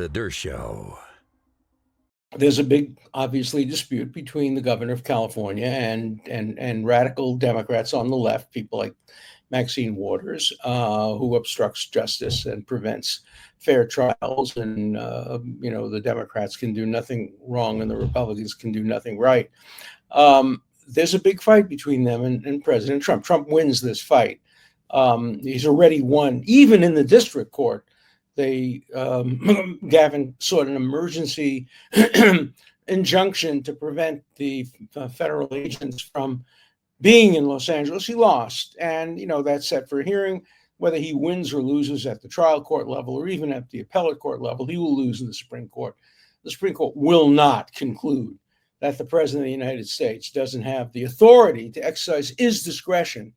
The Dershow. There's a big, obviously, dispute between the governor of California and radical Democrats on the left, people like Maxine Waters, who obstructs justice and prevents fair trials. And the Democrats can do nothing wrong, and the Republicans can do nothing right. There's a big fight between them and President Trump. Trump wins this fight. He's already won, even in the district court. Gavin sought an emergency injunction to prevent the federal agents from being in Los Angeles. He lost, and that's set for a hearing. Whether he wins or loses at the trial court level or even at the appellate court level, he will lose in the Supreme Court. The Supreme Court will not conclude that the President of the United States doesn't have the authority to exercise his discretion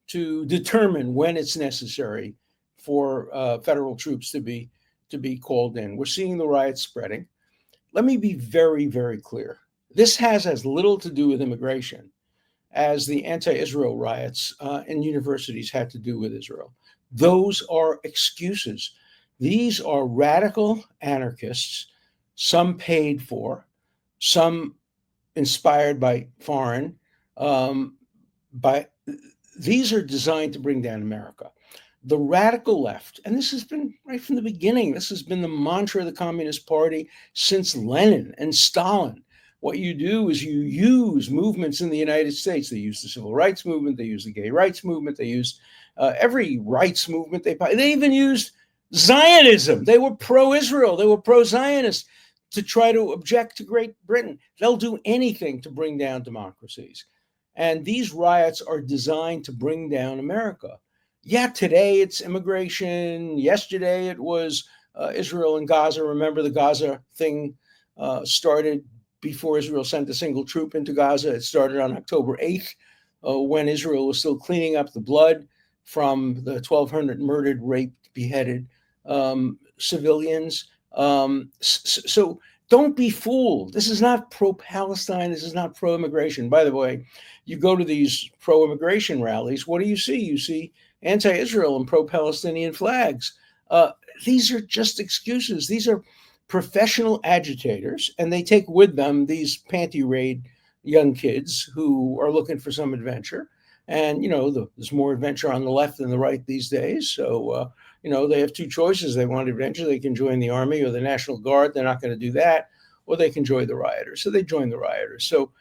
to determine when it's necessary for federal troops to be called in. We're seeing the riots spreading. Let me be very, very clear. This has as little to do with immigration as the anti-Israel riots in universities had to do with Israel. Those are excuses. These are radical anarchists, some paid for, some inspired by foreign. These are designed to bring down America. The radical left, and this has been right from the beginning, this has been the mantra of the Communist Party since Lenin and Stalin. What you do is you use movements in the United States. They use the civil rights movement, they use the gay rights movement, they use every rights movement. They even used Zionism. They were pro-Israel, they were pro-Zionist to try to object to Great Britain. They'll do anything to bring down democracies. And these riots are designed to bring down America. Yeah, today it's immigration. Yesterday it was Israel and Gaza. Remember, the Gaza thing started before Israel sent a single troop into Gaza. It started on October 8th when Israel was still cleaning up the blood from the 1,200 murdered, raped, beheaded civilians. So don't be fooled. This is not pro-Palestine. This is not pro-immigration. By the way, you go to these pro-immigration rallies, what do you see? You see anti-Israel and pro-Palestinian flags. These are just excuses. These are professional agitators, and they take with them these panty-raid young kids who are looking for some adventure. And, there's more adventure on the left than the right these days. So, they have two choices. They want adventure. They can join the army or the National Guard. They're not going to do that. Or they can join the rioters. So they join the rioters. So,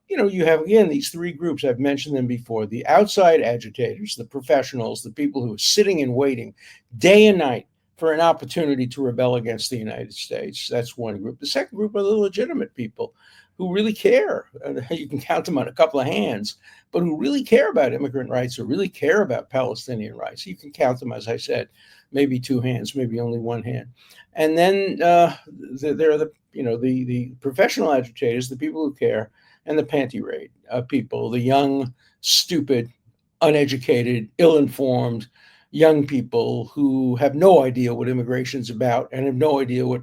you have, again, these three groups. I've mentioned them before. The outside agitators, the professionals, the people who are sitting and waiting day and night for an opportunity to rebel against the United States. That's one group. The second group are the legitimate people who really care. You can count them on a couple of hands, but who really care about immigrant rights or really care about Palestinian rights. You can count them, as I said, maybe two hands, maybe only one hand. And then there are the professional agitators, the people who care, and the panty raid people, the young, stupid, uneducated, ill-informed young people who have no idea what immigration is about and have no idea what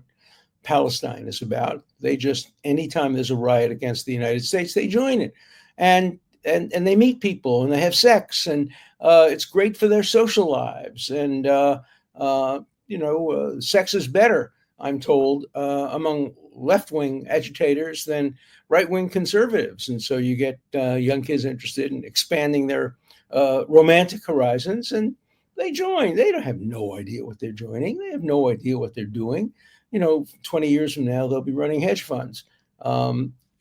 Palestine is about. They just, anytime there's a riot against the United States, they join it. And they meet people and they have sex, and it's great for their social lives. And, sex is better, I'm told, among left-wing agitators than right-wing conservatives. And so you get young kids interested in expanding their romantic horizons, and they join. They don't have no idea what they're joining. They have no idea what they're doing. 20 years from now, they'll be running hedge funds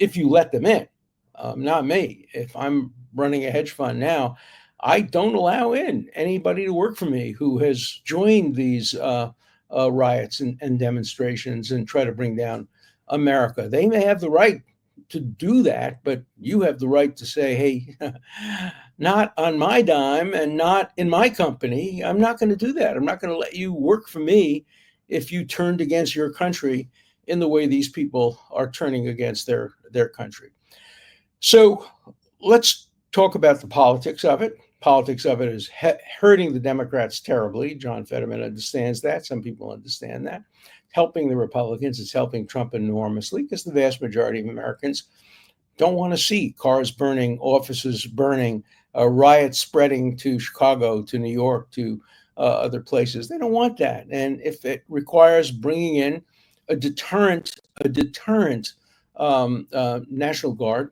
if you let them in. Not me. If I'm running a hedge fund now, I don't allow in anybody to work for me who has joined these riots and demonstrations and try to bring down America. They may have the right to do that, but you have the right to say, hey, not on my dime and not in my company. I'm not going to do that. I'm not going to let you work for me if you turned against your country in the way these people are turning against their country. So let's talk about the politics of it. Politics of it is hurting the Democrats terribly. John Fetterman understands that. Some people understand that. Helping the Republicans, it's helping Trump enormously because the vast majority of Americans don't want to see cars burning, offices burning, riots spreading to Chicago, to New York, to other places. They don't want that. And if it requires bringing in a deterrent National Guard,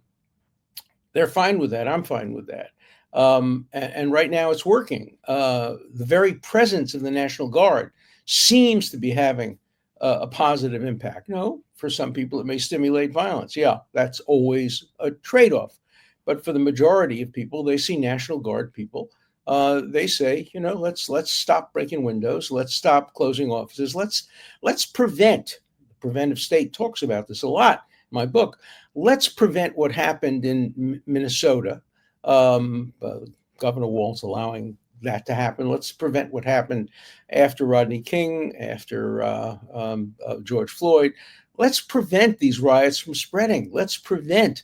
they're fine with that. I'm fine with that. And right now it's working. The very presence of the National Guard seems to be having a positive impact. No, for some people it may stimulate violence. Yeah, that's always a trade-off. But for the majority of people, they see National Guard people. They say, let's stop breaking windows. Let's stop closing offices. Let's prevent. The preventive state talks about this a lot in my book. Let's prevent what happened in Minnesota. Governor Walz allowing that to happen. Let's prevent what happened after Rodney King, after George Floyd. Let's prevent these riots from spreading. Let's prevent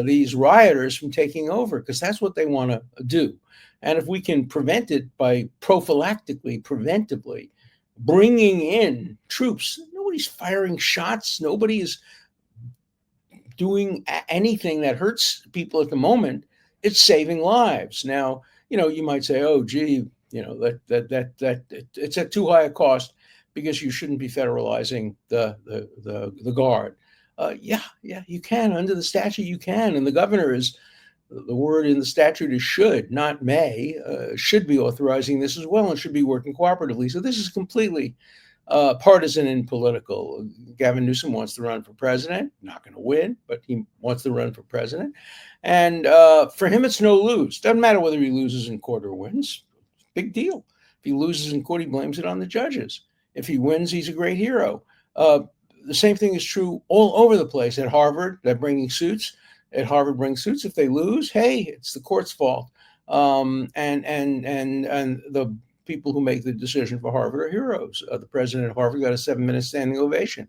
these rioters from taking over, because that's what they want to do. And if we can prevent it by prophylactically, preventively bringing in troops, nobody's firing shots. Nobody is doing anything that hurts people at the moment. It's saving lives. Now, you might say, "Oh, gee, that it's at too high a cost because you shouldn't be federalizing the guard." Yeah, you can under the statute. You can, and the governor is. The word in the statute is should, not may. Should be authorizing this as well, and should be working cooperatively. So this is completely partisan and political. Gavin Newsom wants to run for president. Not going to win, but he wants to run for president. And for him, it's no lose. Doesn't matter whether he loses in court or wins. Big deal. If he loses in court, he blames it on the judges. If he wins, he's a great hero. The same thing is true all over the place. At Harvard, they're bringing suits. At Harvard, bring suits. If they lose, hey, it's the court's fault. And the people who make the decision for Harvard are heroes. The president of Harvard got a 7-minute standing ovation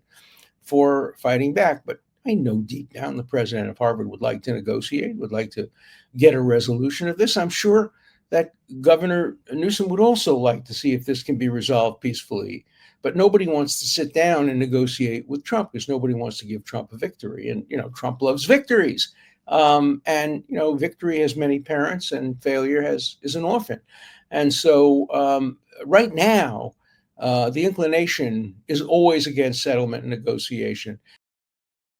for fighting back. But I know deep down the president of Harvard would like to negotiate, would like to get a resolution of this. I'm sure that Governor Newsom would also like to see if this can be resolved peacefully. But nobody wants to sit down and negotiate with Trump, because nobody wants to give Trump a victory. And, Trump loves victories. Victory has many parents, and failure is an orphan. And so right now, the inclination is always against settlement and negotiation.